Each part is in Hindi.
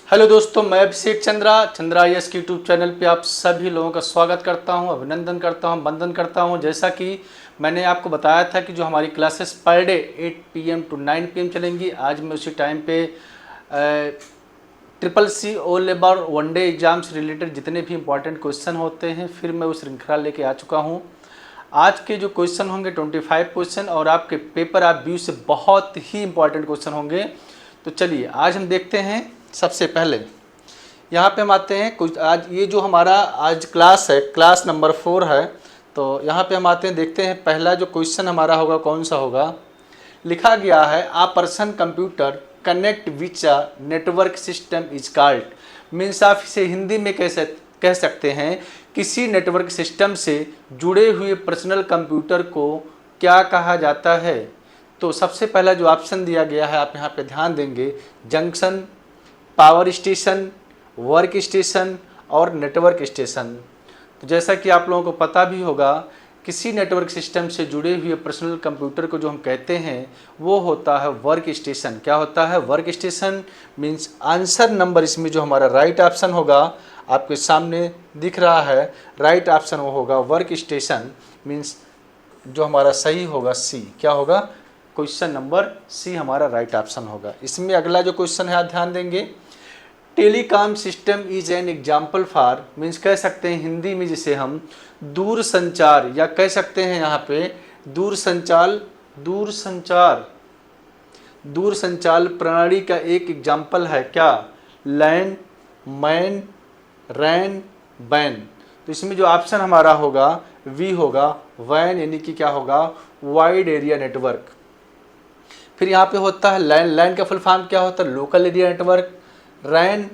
हेलो दोस्तों, मैं अभिषेक चंद्रा यस के यूट्यूब चैनल पे आप सभी लोगों का स्वागत करता हूं, अभिनंदन करता हूं, वंदन करता हूं। जैसा कि मैंने आपको बताया था कि जो हमारी classes per day 8 PM to 9 PM चलेंगी, आज मैं उसी टाइम पे CCC ओ लेबर वनडे एग्ज़ाम से रिलेटेड जितने भी इंपॉर्टेंट क्वेश्चन होते हैं फिर मैं उस श्रृंखला लेके आ चुका हूँ। आज के जो क्वेश्चन होंगे 25 क्वेश्चन और आपके पेपर आप व्यू से बहुत ही इंपॉर्टेंट क्वेश्चन होंगे। तो चलिए आज हम देखते हैं। सबसे पहले यहाँ पे हम आते हैं कुछ, आज ये जो हमारा आज क्लास है, क्लास नंबर 4 है। तो यहाँ पे हम आते हैं, देखते हैं पहला जो क्वेश्चन हमारा होगा कौन सा होगा। लिखा गया है आ person computer connect which a network system is called. Means आप इसे हिंदी में कैसे कह सकते हैं, किसी नेटवर्क सिस्टम से जुड़े हुए पर्सनल कंप्यूटर को क्या कहा जाता है। तो सबसे पहला जो ऑप्शन दिया गया है आप यहाँ पे ध्यान देंगे, junction, power station, work station और नेटवर्क स्टेशन। तो जैसा कि आप लोगों को पता भी होगा, किसी नेटवर्क सिस्टम से जुड़े हुए पर्सनल कंप्यूटर को जो हम कहते हैं वो होता है वर्क स्टेशन। क्या होता है? Work station. Means answer number इसमें जो हमारा राइट ऑप्शन होगा आपके सामने दिख रहा है, राइट ऑप्शन वो होगा वर्क स्टेशन। मीन्स जो हमारा सही होगा सी। क्या होगा? क्वेश्चन नंबर सी हमारा राइट ऑप्शन होगा। इसमें अगला जो क्वेश्चन है आप ध्यान देंगे, telecom system is an example for, means कह सकते हैं हिंदी में जिसे हम दूर संचार या कह सकते हैं यहाँ पे दूर संचार प्रणाली का एक एग्जाम्पल है। क्या? लैंड, मैन, रैन, बैन। तो इसमें जो ऑप्शन हमारा होगा वी होगा वैन, यानी कि क्या होगा? Wide area network. फिर यहाँ पे होता है लैंड। लैंड का फुल फॉर्म क्या होता है? Local area network. रैन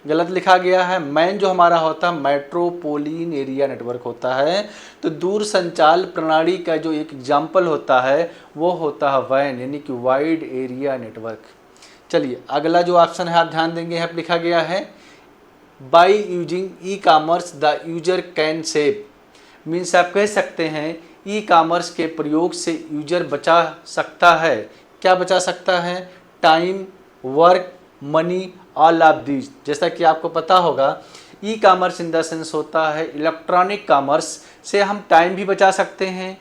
गलत लिखा गया है। मैन जो हमारा होता है मेट्रोपोलियन एरिया नेटवर्क होता है। तो दूर संचार प्रणाली का जो एक एग्जाम्पल होता है वो होता है वैन, यानी कि वाइड एरिया नेटवर्क। चलिए अगला जो ऑप्शन है आप ध्यान देंगे, यहाँ पे लिखा गया है by using e commerce the user can save. Means आप कह सकते हैं ई कामर्स के प्रयोग से यूजर बचा सकता है। क्या बचा सकता है? Time, work, money, all of these. जैसा कि आपको पता होगा e commerce in the sense होता है इलेक्ट्रॉनिक कामर्स से हम टाइम भी बचा सकते हैं,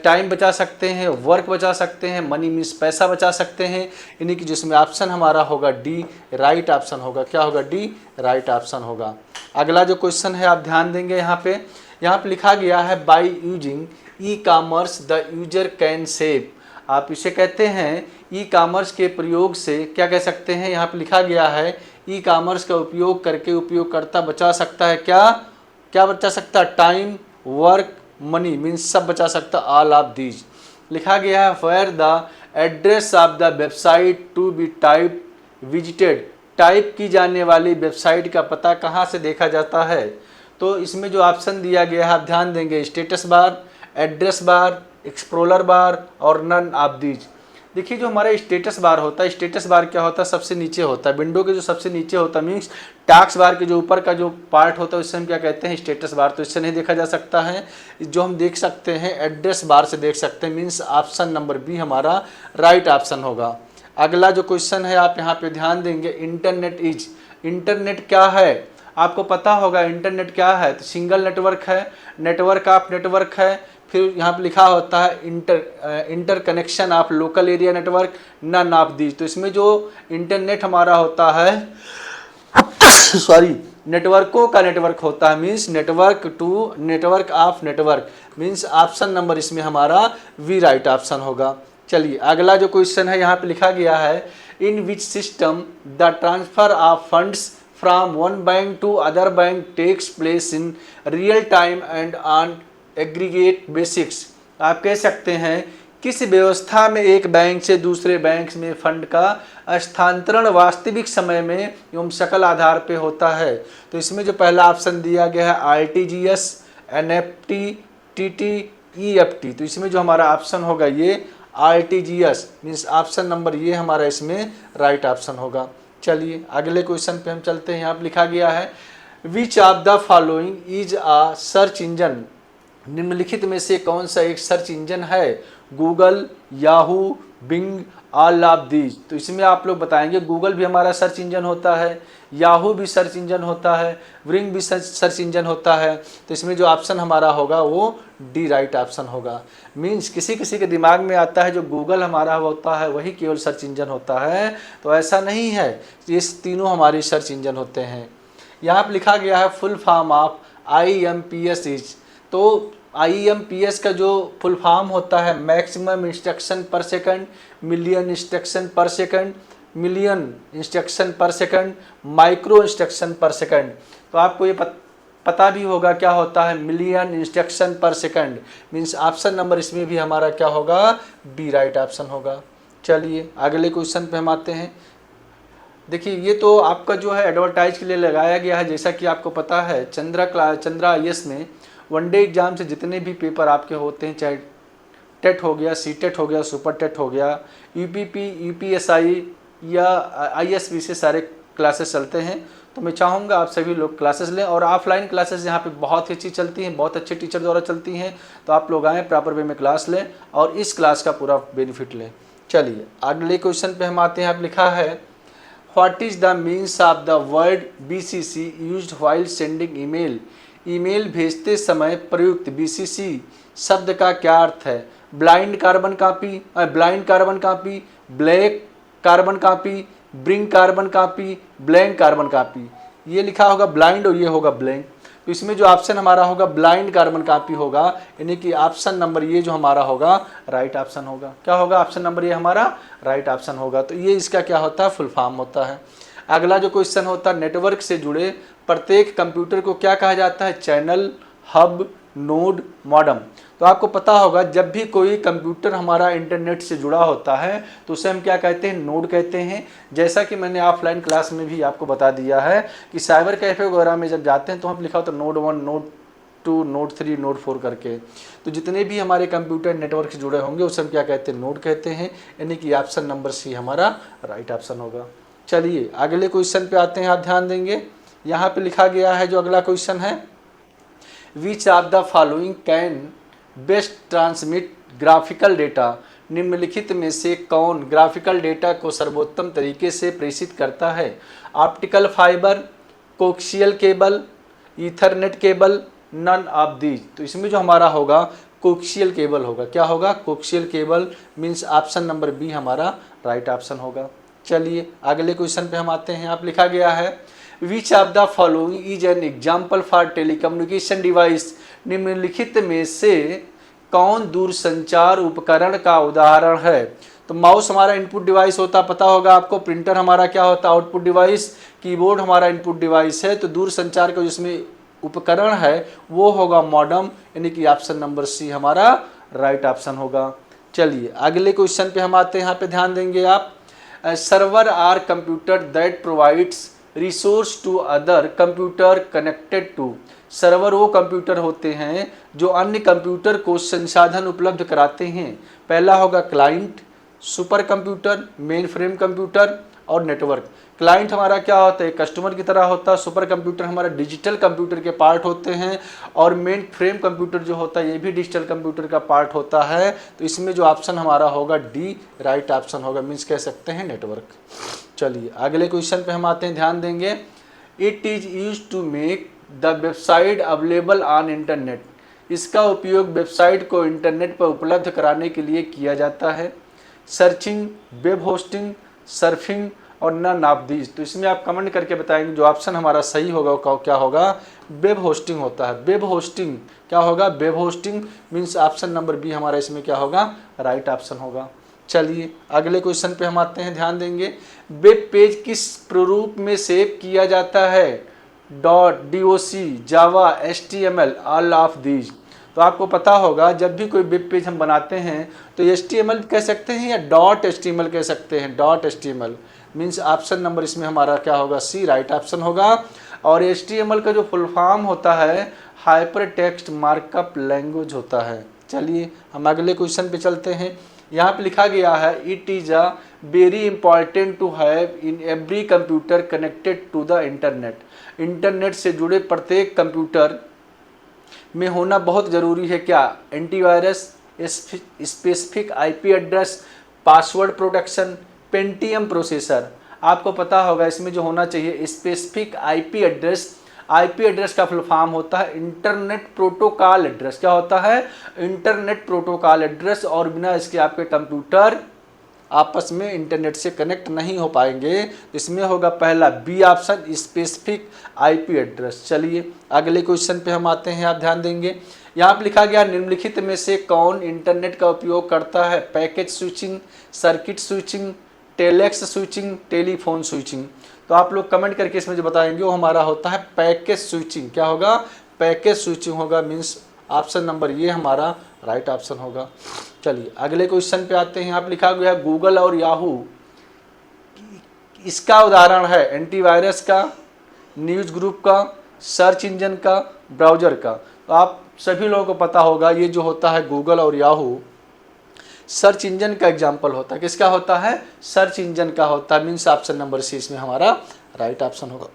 टाइम बचा सकते हैं, वर्क बचा सकते हैं, मनी मीन्स पैसा बचा सकते हैं। यानी कि जिसमें ऑप्शन हमारा होगा डी राइट ऑप्शन होगा। क्या होगा? डी राइट ऑप्शन होगा। अगला जो क्वेश्चन है आप ध्यान देंगे, यहाँ पे लिखा गया है by using e commerce the user can save. आप इसे कहते हैं ई कामर्स के प्रयोग से क्या कह सकते हैं, यहाँ पे लिखा गया है ई कामर्स का उपयोग करके उपयोगकर्ता बचा सकता है। क्या बचा सकता है? टाइम, वर्क, मनी मीन्स सब बचा सकता, ऑल ऑफ दीज। लिखा गया है where the address of the website to be type visited. Type की जाने वाली वेबसाइट का पता कहाँ से देखा जाता है। तो इसमें जो ऑप्शन दिया गया है आप ध्यान देंगे, status bar, address bar, explorer bar और नन ऑफ दीज। देखिए जो हमारा स्टेटस बार होता है, स्टेटस बार क्या होता है? सबसे नीचे होता है, विंडो के जो सबसे नीचे होता है। मीन्स टास्क बार के जो ऊपर का जो पार्ट होता है उससे हम क्या कहते हैं? Status bar. तो इससे नहीं देखा जा सकता है। जो हम देख सकते हैं एड्रेस बार से देख सकते हैं। मीन्स ऑप्शन नंबर बी हमारा राइट ऑप्शन होगा। अगला जो क्वेश्चन है आप यहाँ पे ध्यान देंगे, इंटरनेट इज। इंटरनेट क्या है? आपको पता होगा इंटरनेट क्या है। तो सिंगल नेटवर्क है, नेटवर्क ऑफ नेटवर्क है। फिर यहाँ पे लिखा होता है interconnection of local area network, none of these. तो इसमें जो इंटरनेट हमारा होता है सॉरी नेटवर्कों का नेटवर्क होता है। Means network to network of network. Means option number इसमें हमारा वी राइट ऑप्शन होगा। चलिए अगला जो क्वेश्चन है यहाँ पे लिखा गया है in which system the transfer of funds from one bank to other bank takes place in real time and on aggregate basics. आप कह सकते हैं किस व्यवस्था में एक बैंक से दूसरे बैंक में फंड का स्थानांतरण वास्तविक समय में एवं सकल आधार पे होता है। तो इसमें जो पहला ऑप्शन दिया गया है RTGS, NFT, TT, EFT। तो इसमें जो हमारा ऑप्शन होगा ये RTGS मीन्स ऑप्शन नंबर ये हमारा इसमें राइट ऑप्शन होगा। चलिए अगले क्वेश्चन पे हम चलते हैं। यहाँ पर लिखा गया है which of the following is a search engine. निम्नलिखित में से कौन सा एक सर्च इंजन है? Google, Yahoo, Bing all of these. तो इसमें आप लोग बताएंगे गूगल भी हमारा सर्च इंजन होता है, याहू भी सर्च इंजन होता है, विंग भी सर्च इंजन होता है। तो इसमें जो ऑप्शन हमारा होगा वो डी राइट ऑप्शन होगा। मीन्स किसी किसी के दिमाग में आता है जो गूगल हमारा होता है वही केवल सर्च इंजन होता है, तो ऐसा नहीं है, ये तीनों हमारे सर्च इंजन होते हैं। यहाँ पर लिखा गया है full form of IMPS is. तो IMPS का जो फुल फॉर्म होता है मैक्सिमम इंस्ट्रक्शन पर सेकंड, मिलियन इंस्ट्रक्शन पर सेकंड, मिलियन इंस्ट्रक्शन पर सेकंड, माइक्रो इंस्ट्रक्शन पर सेकंड। तो आपको ये पता भी होगा क्या होता है मिलियन इंस्ट्रक्शन पर सेकंड। मीन्स ऑप्शन नंबर इसमें भी हमारा क्या होगा, बी राइट ऑप्शन होगा। चलिए अगले क्वेश्चन पे हम आते हैं। देखिए ये तो आपका जो है एडवर्टाइज के लिए लगाया गया है। जैसा कि आपको पता है चंद्रा IS में वनडे एग्जाम से जितने भी पेपर आपके होते हैं, चाहे टेट हो गया, CTET हो गया, सुपर टेट हो गया, UPP UPSI या ISB से सारे क्लासेस चलते हैं। तो मैं चाहूँगा आप सभी लोग क्लासेस लें, और ऑफलाइन क्लासेस यहाँ पे बहुत ही अच्छी चलती हैं, बहुत अच्छे टीचर द्वारा चलती हैं। तो आप लोग आएँ, प्रॉपर वे में क्लास लें और इस क्लास का पूरा बेनिफिट लें। चलिए अगले क्वेश्चन पे हम आते हैं। आप लिखा है what is the means of the word BCC used while sending email. Email भेजते समय प्रयुक्त BCC शब्द का क्या अर्थ है। Blind carbon copy, black carbon copy, bring carbon copy, blank carbon copy. ये लिखा होगा ब्लाइंड और ये होगा ब्लैंक। तो इसमें जो ऑप्शन हमारा होगा ब्लाइंड कार्बन कापी होगा, यानी कि ऑप्शन नंबर ये जो हमारा होगा राइट ऑप्शन होगा। क्या होगा, ऑप्शन नंबर ये हमारा राइट ऑप्शन होगा। तो ये इसका क्या होता है, फुल फॉर्म होता है। अगला जो क्वेश्चन होता है नेटवर्क से जुड़े प्रत्येक कंप्यूटर को क्या कहा जाता है, चैनल, हब, नोड, मॉडम। तो आपको पता होगा जब भी कोई कंप्यूटर हमारा इंटरनेट से जुड़ा होता है तो उसे हम क्या कहते हैं, नोड कहते हैं। जैसा कि मैंने ऑफलाइन क्लास में भी आपको बता दिया है कि साइबर कैफे वगैरह में जब जाते हैं तो हम लिखा होता है नोड 1, नोड 2, नोड 3, नोड 4 करके। तो जितने भी हमारे कंप्यूटर नेटवर्क से जुड़े होंगे उसे हम क्या कहते हैं, नोड कहते हैं, यानी कि ऑप्शन नंबर सी हमारा राइट ऑप्शन होगा। चलिए अगले क्वेश्चन पे आते हैं, आप ध्यान देंगे। यहाँ पे लिखा गया है जो अगला क्वेश्चन है, which of the following can best transmit graphical data. निम्नलिखित में से कौन ग्राफिकल डेटा को सर्वोत्तम तरीके से प्रेषित करता है। Optical fibre, coaxial cable, Ethernet cable, none of these. तो इसमें जो हमारा होगा कोक्सियल केबल होगा। क्या होगा, coaxial cable. Means option number B हमारा राइट ऑप्शन होगा। चलिए अगले क्वेश्चन पे हम आते हैं। आप लिखा गया है which of the following is an example for telecommunication device. निम्नलिखित में से कौन दूरसंचार उपकरण का उदाहरण है। तो माउस हमारा इनपुट डिवाइस होता, पता होगा आपको। प्रिंटर हमारा क्या होता, आउटपुट डिवाइस। कीबोर्ड हमारा इनपुट डिवाइस है। तो दूरसंचार का जिसमें उपकरण है वो होगा मॉडम, यानी कि ऑप्शन नंबर सी हमारा राइट ऑप्शन होगा। चलिए अगले क्वेश्चन पे हम आते हैं। यहाँ पे ध्यान देंगे आप। Server are computer that provides resource to other computer connected to. Server वो कंप्यूटर होते हैं जो अन्य कंप्यूटर को संसाधन उपलब्ध कराते हैं। पहला होगा client, super computer, main frame computer और नेटवर्क। क्लाइंट हमारा क्या होता है, कस्टमर की तरह होता है। सुपर कंप्यूटर हमारा डिजिटल कंप्यूटर के पार्ट होते हैं, और मेन फ्रेम कंप्यूटर जो होता है ये भी डिजिटल कंप्यूटर का पार्ट होता है। तो इसमें जो ऑप्शन हमारा होगा डी राइट ऑप्शन होगा, मीन्स कह सकते हैं नेटवर्क। चलिए अगले क्वेश्चन पे हम आते हैं, ध्यान देंगे। It is use to make the website available on internet. इसका उपयोग वेबसाइट को इंटरनेट पर उपलब्ध कराने के लिए किया जाता है। सर्चिंग, वेब होस्टिंग, सर्फिंग और नन ऑफ दीज। तो इसमें आप कमेंट करके बताएंगे जो ऑप्शन हमारा सही होगा क्या होगा, वेब होस्टिंग होता है। वेब होस्टिंग क्या होगा, web hosting. Means option number B हमारा इसमें क्या होगा, राइट ऑप्शन होगा। चलिए अगले क्वेश्चन पे हम आते हैं, ध्यान देंगे। वेब पेज किस प्रारूप में सेव किया जाता है, .doc, Java, HTML, all of these. तो आपको पता होगा जब भी कोई वेब पेज हम बनाते हैं तो HTML कह सकते हैं या .html कह सकते हैं। .html मीन्स ऑप्शन नंबर इसमें हमारा क्या होगा, सी राइट ऑप्शन होगा। और HTML का जो फुल फॉर्म होता है हाइपर टेक्स्ट मार्कअप लैंग्वेज होता है। चलिए हम अगले क्वेश्चन पे चलते हैं। यहाँ पे लिखा गया है it is a very important to have in every computer connected to the internet. Internet से जुड़े प्रत्येक कंप्यूटर में होना बहुत ज़रूरी है क्या, antivirus, specific IP address, password protection, Pentium processor. आपको पता होगा इसमें जो होना चाहिए specific IP address. IP address का फुल फॉर्म होता है इंटरनेट प्रोटोकॉल एड्रेस। क्या होता है? Internet protocol address. और बिना इसके आपके कंप्यूटर आपस में इंटरनेट से कनेक्ट नहीं हो पाएंगे। इसमें होगा पहला B option, specific IP address. चलिए अगले क्वेश्चन पे हम आते हैं, आप ध्यान देंगे। यहाँ पर लिखा गया निम्नलिखित में से कौन इंटरनेट का उपयोग करता है? Packet switching, circuit switching, telex switching, telephone switching. तो आप लोग कमेंट करके इसमें जो बताएंगे वो हमारा होता है पैकेट स्विचिंग। क्या होगा? पैकेट स्विचिंग होगा, मीन्स ऑप्शन नंबर ये हमारा राइट ऑप्शन होगा। चलिए अगले क्वेश्चन पे आते हैं। आप लिखा गया है गूगल और याहू, इसका उदाहरण है एंटीवायरस का, न्यूज ग्रुप का, सर्च इंजन का, ब्राउजर का। तो आप सभी लोगों को पता होगा ये जो होता है गूगल और याहू सर्च इंजन का एग्जाम्पल होता है। किसका होता है? सर्च इंजन का होता है, मीन्स ऑप्शन नंबर सी इसमें हमारा राइट ऑप्शन होगा।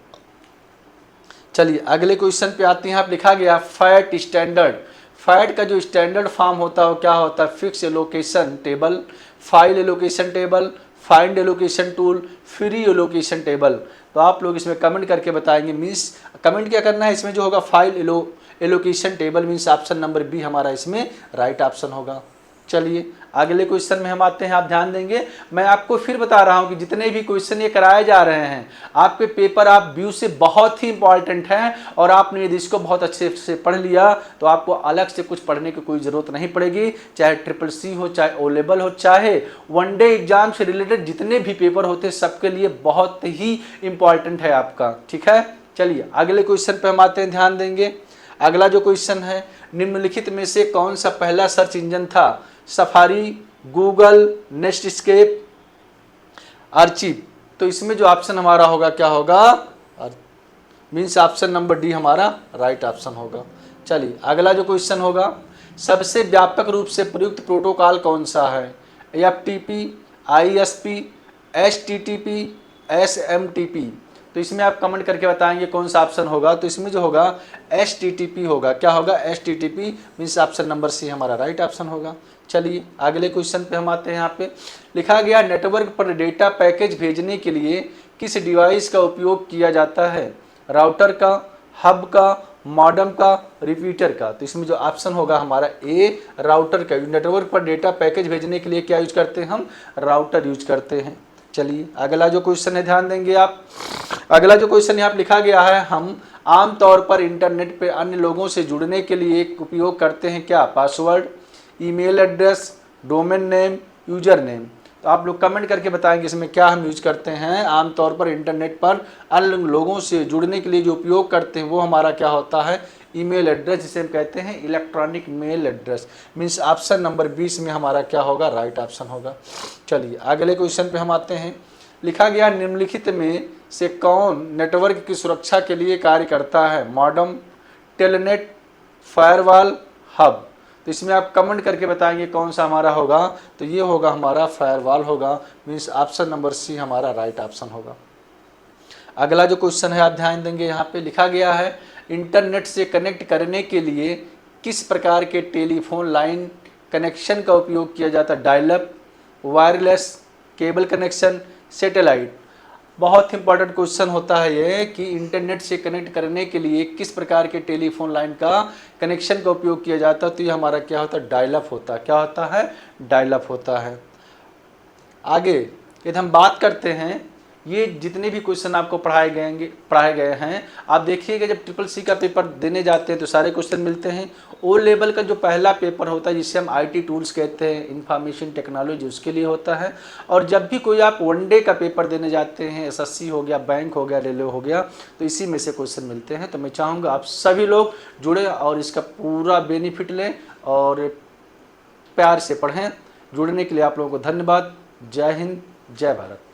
चलिए अगले क्वेश्चन पे आते हैं। आप लिखा गया फैट स्टैंडर्ड। फैट का जो स्टैंडर्ड फॉर्म होता है वो क्या होता है? Fix allocation table, file allocation table, find allocation tool, free allocation table. तो आप लोग इसमें कमेंट करके बताएंगे, मीन्स कमेंट क्या करना है इसमें जो होगा file allocation table, means option number B हमारा इसमें राइट ऑप्शन होगा। चलिए अगले क्वेश्चन में हम आते हैं, आप ध्यान देंगे। मैं आपको फिर बता रहा हूं कि जितने भी क्वेश्चन ये कराए जा रहे हैं आपके पेपर आप व्यू से बहुत ही इंपॉर्टेंट हैं, और आपने यदि इसको बहुत अच्छे से पढ़ लिया तो आपको अलग से कुछ पढ़ने की कोई ज़रूरत नहीं पड़ेगी। चाहे ट्रिपल सी हो, चाहे ओ लेवल हो, चाहे वनडे एग्जाम से रिलेटेड जितने भी पेपर होते हैं सबके लिए बहुत ही इंपॉर्टेंट है आपका। ठीक है, चलिए अगले क्वेश्चन पर हम आते हैं, ध्यान देंगे। अगला जो क्वेश्चन है, निम्नलिखित में से कौन सा पहला सर्च इंजन था? Safari, Google, Netscape, archive. तो इसमें जो ऑप्शन हमारा होगा क्या होगा? मीन्स ऑप्शन नंबर डी हमारा राइट ऑप्शन होगा। चलिए अगला जो क्वेश्चन होगा, सबसे व्यापक रूप से प्रयुक्त प्रोटोकॉल कौन सा है? FTP, ISP, HTTP, SMTP। तो इसमें आप कमेंट करके बताएंगे कौन सा ऑप्शन होगा। तो इसमें जो होगा HTTP होगा। क्या होगा? HTTP, means option number C हमारा राइट ऑप्शन होगा। चलिए अगले क्वेश्चन पे हम आते हैं। यहाँ पे लिखा गया नेटवर्क पर डेटा पैकेज भेजने के लिए किस डिवाइस का उपयोग किया जाता है? राउटर का, हब का, मॉडेम का, रिपीटर का। तो इसमें जो ऑप्शन होगा हमारा ए राउटर का। नेटवर्क पर डेटा पैकेज भेजने के लिए क्या यूज करते हैं? हम राउटर यूज करते हैं। चलिए अगला जो क्वेश्चन है, ध्यान देंगे आप। अगला जो क्वेश्चन यहाँ पे लिखा गया है, हम आमतौर पर इंटरनेट पे अन्य लोगों से जुड़ने के लिए उपयोग करते हैं क्या? Password, email address, domain name, user name. तो आप लोग कमेंट करके बताएंगे इसमें क्या हम यूज करते हैं। आमतौर पर इंटरनेट पर अन्य लोगों से जुड़ने के लिए जो उपयोग करते हैं वो हमारा क्या होता है? ईमेल एड्रेस, जिसे हम कहते हैं electronic mail address. Means option number 20 में हमारा क्या होगा? राइट ऑप्शन होगा। चलिए अगले क्वेश्चन पे हम आते हैं। लिखा गया निम्नलिखित में से कौन नेटवर्क की सुरक्षा के लिए कार्य करता है? Modem, telnet, firewall, hub. तो इसमें आप कमेंट करके बताएंगे कौन सा हमारा होगा। तो ये होगा हमारा फायरवॉल होगा, मीन्स ऑप्शन नंबर सी हमारा राइट ऑप्शन होगा। अगला जो क्वेश्चन है आप ध्यान देंगे, यहाँ पे लिखा गया है इंटरनेट से कनेक्ट करने के लिए किस प्रकार के टेलीफोन लाइन कनेक्शन का उपयोग किया जाता है? Dial up, wireless, cable connection, satellite. बहुत इंपॉर्टेंट क्वेश्चन होता है ये कि इंटरनेट से कनेक्ट करने के लिए किस प्रकार के टेलीफोन लाइन का कनेक्शन का उपयोग किया जाता है? तो ये हमारा क्या होता है? डायल अप होता है। क्या होता है? डायल अप होता है। आगे यदि हम बात करते हैं, ये जितने भी क्वेश्चन आपको पढ़ाए गए हैं, आप देखिएगा जब ट्रिपल सी का पेपर देने जाते हैं तो सारे क्वेश्चन मिलते हैं। ओ लेवल का जो पहला पेपर होता है जिसे हम IT टूल्स कहते हैं, इंफॉर्मेशन टेक्नोलॉजी, उसके लिए होता है। और जब भी कोई आप वनडे का पेपर देने जाते हैं, SSC हो गया, बैंक हो गया, रेलवे हो गया, तो इसी में से क्वेश्चन मिलते हैं। तो मैं चाहूँगा आप सभी लोग जुड़े और इसका पूरा बेनिफिट लें और प्यार से पढ़ें। जुड़ने के लिए आप लोगों को धन्यवाद। जय हिंद, जय भारत।